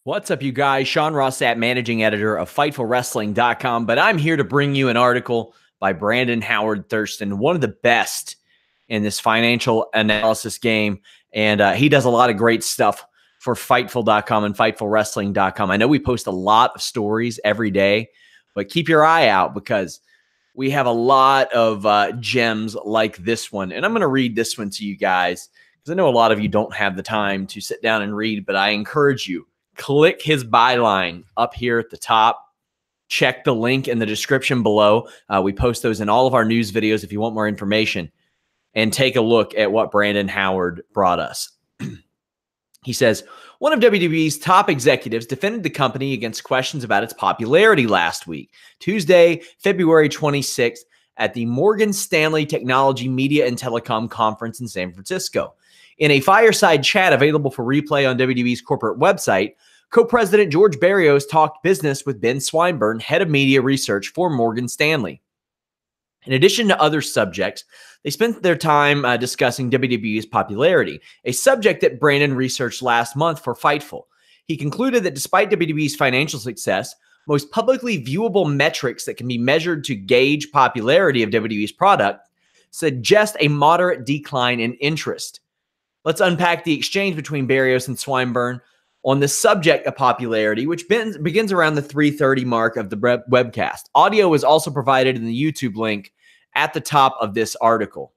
What's up, you guys? Ross Sapp, managing editor of FightfulWrestling.com. But I'm here to bring you an article by Brandon Howard Thurston, one of the best in this financial analysis game. And he does a lot of great stuff for Fightful.com and FightfulWrestling.com. I know we post a lot of stories every day, but keep your eye out because we have a lot of gems like this one. And I'm going to read this one to you guys because I know a lot of you don't have the time to sit down and read, but I encourage you. Click his byline up here at the top. Check the link in the description below. We post those in all of our news videos if you want more information. And take a look at what Brandon Howard brought us. He says, one of WWE's top executives defended the company against questions about its popularity last week, Tuesday, February 26th, at the Morgan Stanley Technology, Media, and Telecom Conference in San Francisco. In a fireside chat available for replay on WWE's corporate website, co-president George Barrios talked business with Ben Swinburne, head of media research for Morgan Stanley. In addition to other subjects, they spent their time discussing WWE's popularity, a subject that Brandon researched last month for Fightful. He concluded that despite WWE's financial success, most publicly viewable metrics that can be measured to gauge popularity of WWE's product suggest a moderate decline in interest. Let's unpack the exchange between Barrios and Swinburne on the subject of popularity, which begins around the 3:30 mark of the webcast. Audio is also provided in the YouTube link at the top of this article.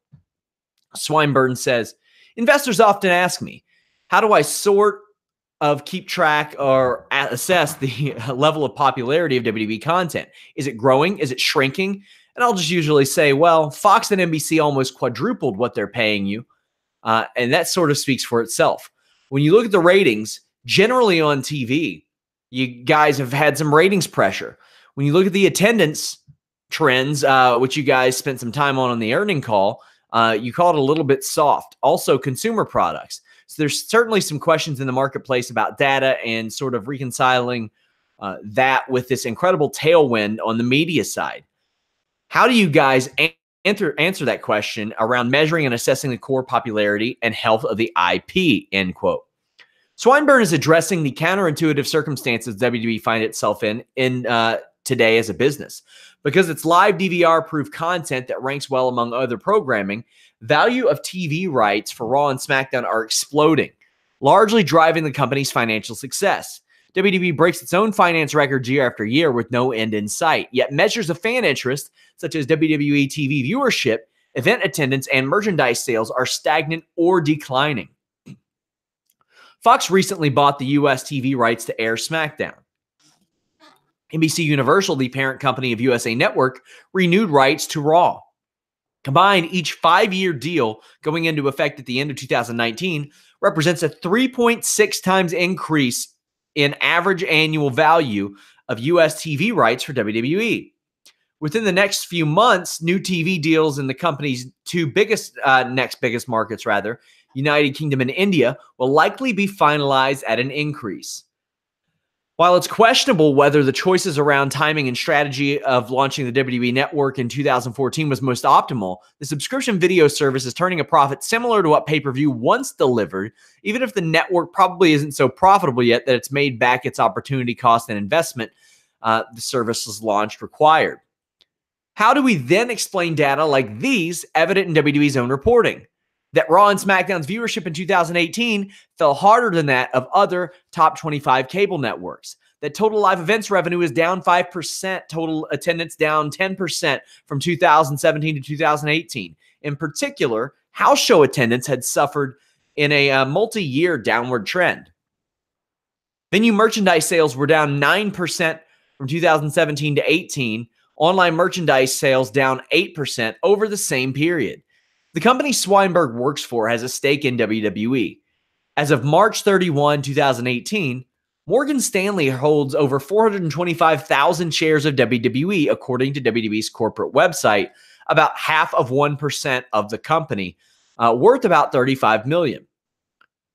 Swinburne says, investors often ask me, how do I keep track or assess the level of popularity of WWE content? Is it growing? Is it shrinking? And I'll just usually say, well, Fox and NBC almost quadrupled what they're paying you. And that sort of speaks for itself. When you look at the ratings, generally on TV, you guys have had some ratings pressure. When you look at the attendance trends, which you guys spent some time on the earning call, you call it a little bit soft. Also, consumer products. So there's certainly some questions in the marketplace about data and sort of reconciling that with this incredible tailwind on the media side. How do you guys answer that question around measuring and assessing the core popularity and health of the IP, end quote. Swinburne is addressing the counterintuitive circumstances WWE find itself in today as a business. Because it's live DVR-proof content that ranks well among other programming, value of TV rights for Raw and SmackDown are exploding, largely driving the company's financial success. WWE breaks its own finance records year after year with no end in sight, yet measures of fan interest, such as WWE TV viewership, event attendance, and merchandise sales are stagnant or declining. Fox recently bought the U.S. TV rights to air SmackDown. NBC Universal, the parent company of USA Network, renewed rights to Raw. Combined, each 5-year deal going into effect at the end of 2019 represents a 3.6 times increase in average annual value of U.S. TV rights for WWE. Within the next few months, new TV deals in the company's next biggest markets, United Kingdom and India, will likely be finalized at an increase. While it's questionable whether the choices around timing and strategy of launching the WWE Network in 2014 was most optimal, the subscription video service is turning a profit similar to what pay-per-view once delivered, even if the network probably isn't so profitable yet that it's made back its opportunity cost and investment the service's launch required. How do we then explain data like these evident in WWE's own reporting? That Raw and SmackDown's viewership in 2018 fell harder than that of other top 25 cable networks. That total live events revenue is down 5%, total attendance down 10% from 2017 to 2018. In particular, house show attendance had suffered in a multi-year downward trend. Venue merchandise sales were down 9% from 2017 to 18. Online merchandise sales down 8% over the same period. The company Swinburne works for has a stake in WWE. As of March 31, 2018, Morgan Stanley holds over 425,000 shares of WWE, according to WWE's corporate website, about half of 1% of the company, worth about $35 million.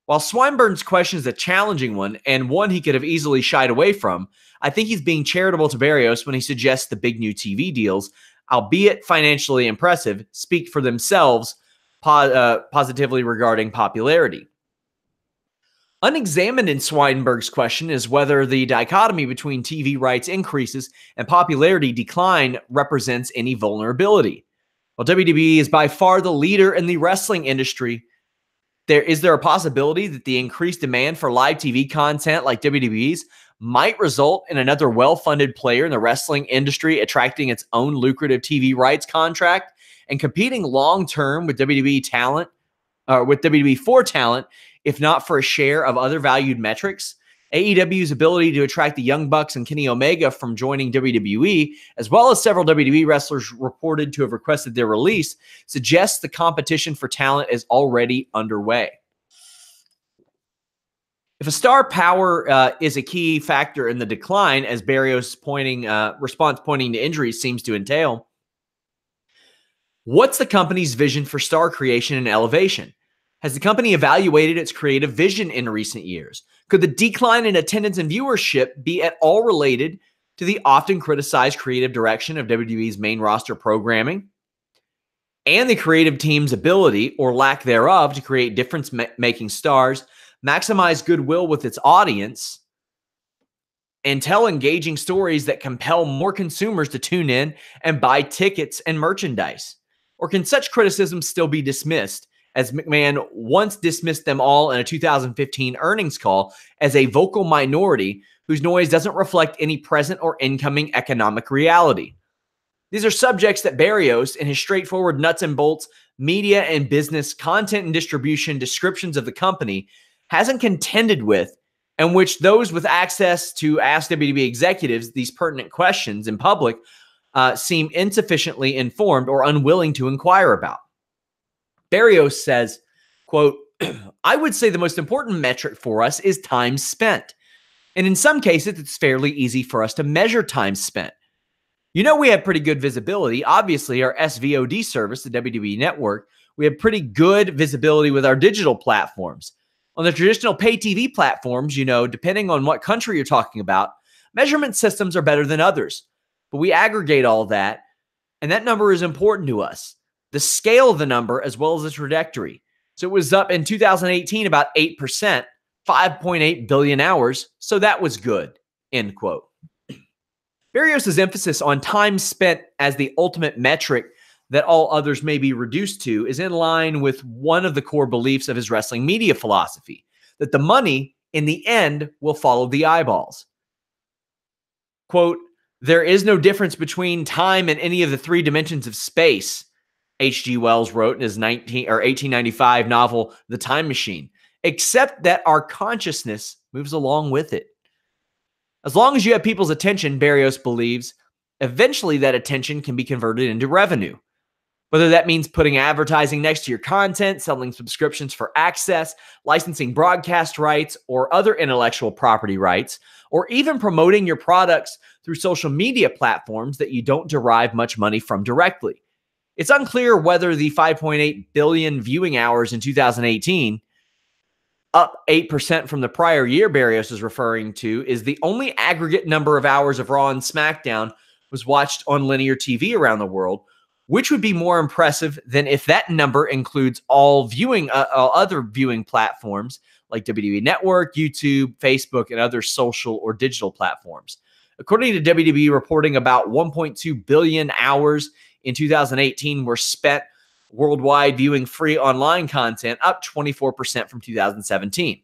While Swinburne's question is a challenging one and one he could have easily shied away from, I think he's being charitable to Barrios when he suggests the big new TV deals, albeit financially impressive, speak for themselves positively regarding popularity. Unexamined in Swinburne's question is whether the dichotomy between TV rights increases and popularity decline represents any vulnerability. While WWE is by far the leader in the wrestling industry, is there a possibility that the increased demand for live TV content like WWEs might result in another well-funded player in the wrestling industry attracting its own lucrative TV rights contract and competing long-term with WWE talent, with WWE for talent, if not for a share of other valued metrics? AEW's ability to attract the Young Bucks and Kenny Omega from joining WWE, as well as several WWE wrestlers reported to have requested their release, suggests the competition for talent is already underway. If a star power is a key factor in the decline, as Barrios' response pointing to injuries seems to entail, what's the company's vision for star creation and elevation? Has the company evaluated its creative vision in recent years? Could the decline in attendance and viewership be at all related to the often criticized creative direction of WWE's main roster programming and the creative team's ability or lack thereof to create difference-making stars, maximize goodwill with its audience, and tell engaging stories that compel more consumers to tune in and buy tickets and merchandise? Or can such criticism still be dismissed, as McMahon once dismissed them all in a 2015 earnings call as a vocal minority whose noise doesn't reflect any present or incoming economic reality? These are subjects that Barrios, in his straightforward nuts and bolts media and business content and distribution descriptions of the company, hasn't contended with, and which those with access to ask WWE executives these pertinent questions in public seem insufficiently informed or unwilling to inquire about. Barrios says, quote, "I would say the most important metric for us is time spent. And in some cases, it's fairly easy for us to measure time spent. You know, we have pretty good visibility. Obviously, our SVOD service, the WWE Network, we have pretty good visibility with our digital platforms. On the traditional pay TV platforms, you know, depending on what country you're talking about, measurement systems are better than others. But we aggregate all that, and that number is important to us. The scale of the number as well as the trajectory. So it was up in 2018 about 8%, 5.8 billion hours. So that was good," end quote. Barrios' emphasis on time spent as the ultimate metric that all others may be reduced to is in line with one of the core beliefs of his wrestling media philosophy, that the money in the end will follow the eyeballs. Quote, "There is no difference between time and any of the three dimensions of space," H.G. Wells wrote in his 1895 novel, The Time Machine, "except that our consciousness moves along with it." As long as you have people's attention, Barrios believes, eventually that attention can be converted into revenue. Whether that means putting advertising next to your content, selling subscriptions for access, licensing broadcast rights or other intellectual property rights, or even promoting your products through social media platforms that you don't derive much money from directly. It's unclear whether the 5.8 billion viewing hours in 2018, up 8% from the prior year Barrios is referring to, is the only aggregate number of hours of Raw and SmackDown was watched on linear TV around the world, which would be more impressive than if that number includes all other viewing platforms like WWE Network, YouTube, Facebook, and other social or digital platforms. According to WWE reporting, about 1.2 billion hours in 2018 were spent worldwide viewing free online content, up 24% from 2017.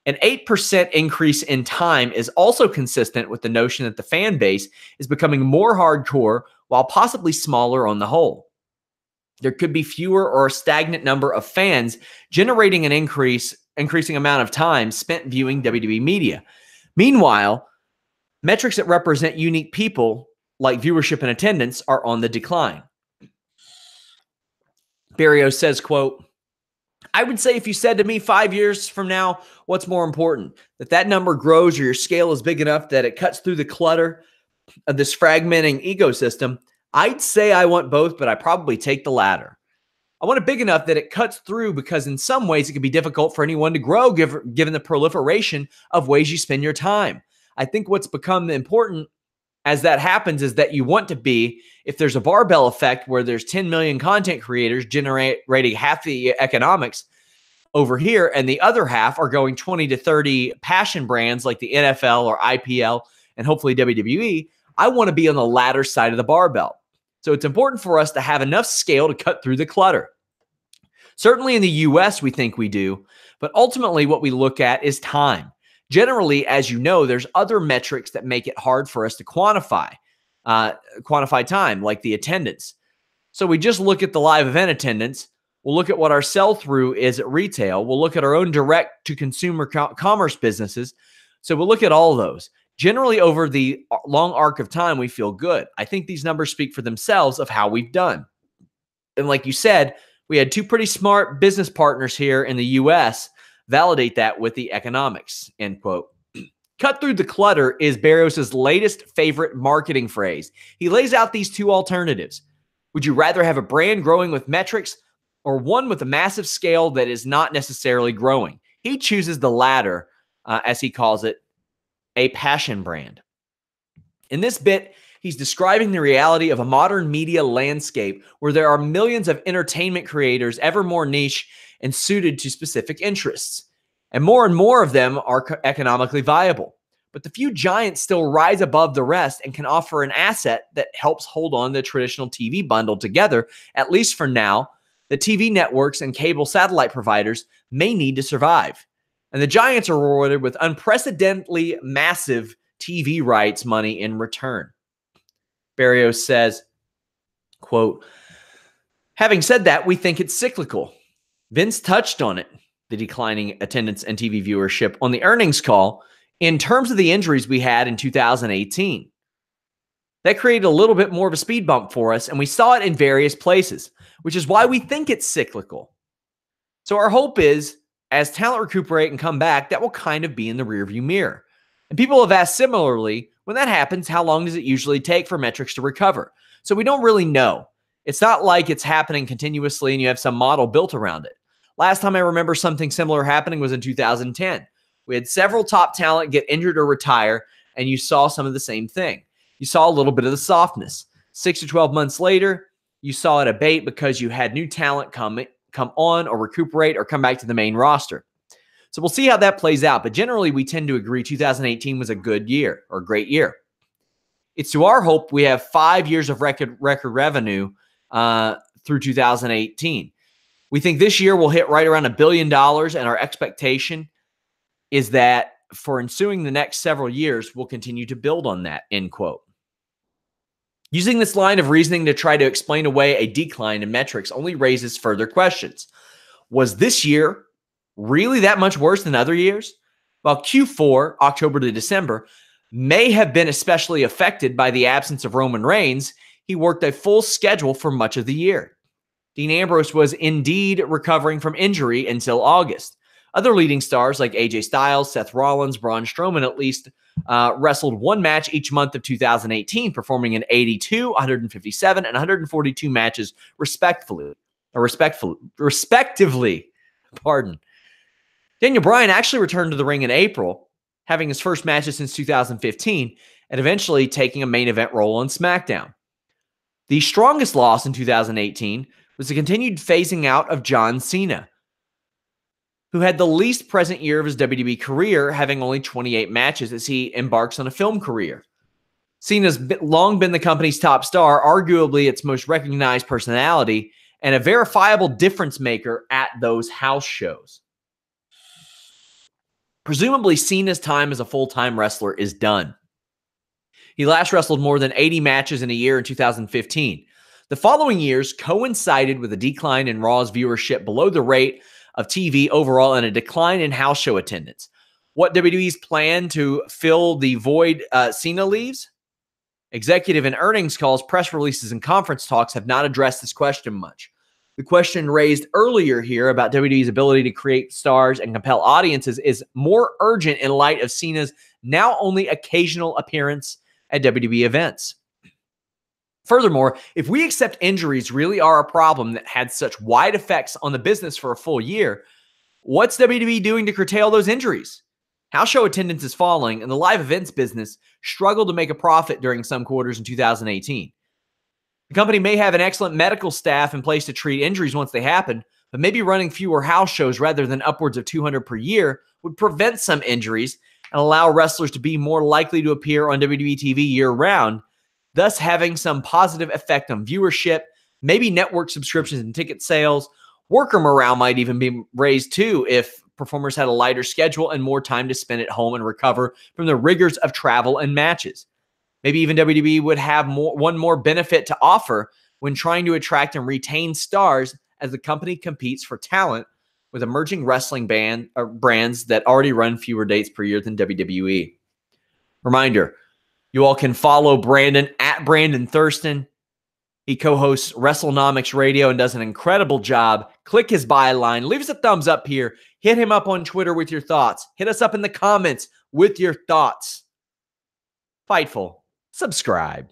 An 8% increase in time is also consistent with the notion that the fan base is becoming more hardcore while possibly smaller on the whole. There could be fewer or a stagnant number of fans generating an increasing amount of time spent viewing WWE media. Meanwhile, metrics that represent unique people like viewership and attendance are on the decline. Barrios says, quote, "I would say if you said to me 5 years from now, what's more important, that number grows or your scale is big enough that it cuts through the clutter of this fragmenting ecosystem, I'd say I want both, but I probably take the latter. I want it big enough that it cuts through because in some ways it can be difficult for anyone to grow given the proliferation of ways you spend your time. I think what's become important as that happens is that you want to be, if there's a barbell effect where there's 10 million content creators generating half the economics, over here, and the other half are going 20 to 30 passion brands like the NFL or IPL and hopefully WWE. I want to be on the latter side of the barbell. So it's important for us to have enough scale to cut through the clutter. Certainly in the US, we think we do, but ultimately what we look at is time. Generally, as you know, there's other metrics that make it hard for us to quantify time, like the attendance. So we just look at the live event attendance. We'll look at what our sell-through is at retail. We'll look at our own direct-to-consumer commerce businesses. So we'll look at all of those. Generally, over the long arc of time, we feel good. I think these numbers speak for themselves of how we've done. And like you said, we had two pretty smart business partners here in the U.S. validate that with the economics, end quote. Cut through the clutter is Barrios' latest favorite marketing phrase. He lays out these two alternatives. Would you rather have a brand growing with metrics or one with a massive scale that is not necessarily growing? He chooses the latter, as he calls it, a passion brand. In this bit, he's describing the reality of a modern media landscape where there are millions of entertainment creators, ever more niche and suited to specific interests. And more of them are economically viable. But the few giants still rise above the rest and can offer an asset that helps hold on the traditional TV bundle together, at least for now. The TV networks and cable satellite providers may need to survive. And the giants are rewarded with unprecedentedly massive TV rights money in return. Barrios says, quote, having said that, we think it's cyclical. Vince touched on it, the declining attendance and TV viewership on the earnings call in terms of the injuries we had in 2018. That created a little bit more of a speed bump for us, and we saw it in various places, which is why we think it's cyclical. So our hope is, as talent recuperate and come back, that will kind of be in the rearview mirror. And people have asked similarly, when that happens, how long does it usually take for metrics to recover? So we don't really know. It's not like it's happening continuously and you have some model built around it. Last time I remember something similar happening was in 2010. We had several top talent get injured or retire, and you saw some of the same thing. You saw a little bit of the softness. 6 to 12 months later, you saw it abate because you had new talent come on or recuperate or come back to the main roster. So we'll see how that plays out. But generally, we tend to agree 2018 was a good year or a great year. It's to our hope we have 5 years of record revenue through 2018. We think this year we'll hit right around $1 billion, and our expectation is that for ensuing the next several years, we'll continue to build on that, end quote. Using this line of reasoning to try to explain away a decline in metrics only raises further questions. Was this year really that much worse than other years? While Q4, October to December, may have been especially affected by the absence of Roman Reigns, he worked a full schedule for much of the year. Dean Ambrose was indeed recovering from injury until August. Other leading stars like AJ Styles, Seth Rollins, Braun Strowman at least wrestled one match each month of 2018, performing in 82, 157, and 142 matches respectively. Pardon. Daniel Bryan actually returned to the ring in April, having his first matches since 2015, and eventually taking a main event role on SmackDown. The strongest loss in 2018 was the continued phasing out of John Cena, who had the least present year of his WWE career, having only 28 matches as he embarks on a film career. Cena's long been the company's top star, arguably its most recognized personality, and a verifiable difference maker at those house shows. Presumably, Cena's time as a full-time wrestler is done. He last wrestled more than 80 matches in a year in 2015. The following years coincided with a decline in Raw's viewership below the rate of TV overall and a decline in house show attendance. What WWE's plan to fill the void Cena leaves? Executive and earnings calls, press releases, and conference talks have not addressed this question much. The question raised earlier here about WWE's ability to create stars and compel audiences is more urgent in light of Cena's now only occasional appearance at WWE events. Furthermore, if we accept injuries really are a problem that had such wide effects on the business for a full year, what's WWE doing to curtail those injuries? House show attendance is falling, and the live events business struggled to make a profit during some quarters in 2018. The company may have an excellent medical staff in place to treat injuries once they happen, but maybe running fewer house shows rather than upwards of 200 per year would prevent some injuries and allow wrestlers to be more likely to appear on WWE TV year-round, thus having some positive effect on viewership, maybe network subscriptions and ticket sales. Worker morale might even be raised too if performers had a lighter schedule and more time to spend at home and recover from the rigors of travel and matches. Maybe even WWE would have one more benefit to offer when trying to attract and retain stars as the company competes for talent with emerging wrestling brands that already run fewer dates per year than WWE. Reminder, you all can follow Brandon at Brandon Thurston. He co-hosts WrestleNomics Radio and does an incredible job. Click his byline. Leave us a thumbs up here. Hit him up on Twitter with your thoughts. Hit us up in the comments with your thoughts. Fightful. Subscribe.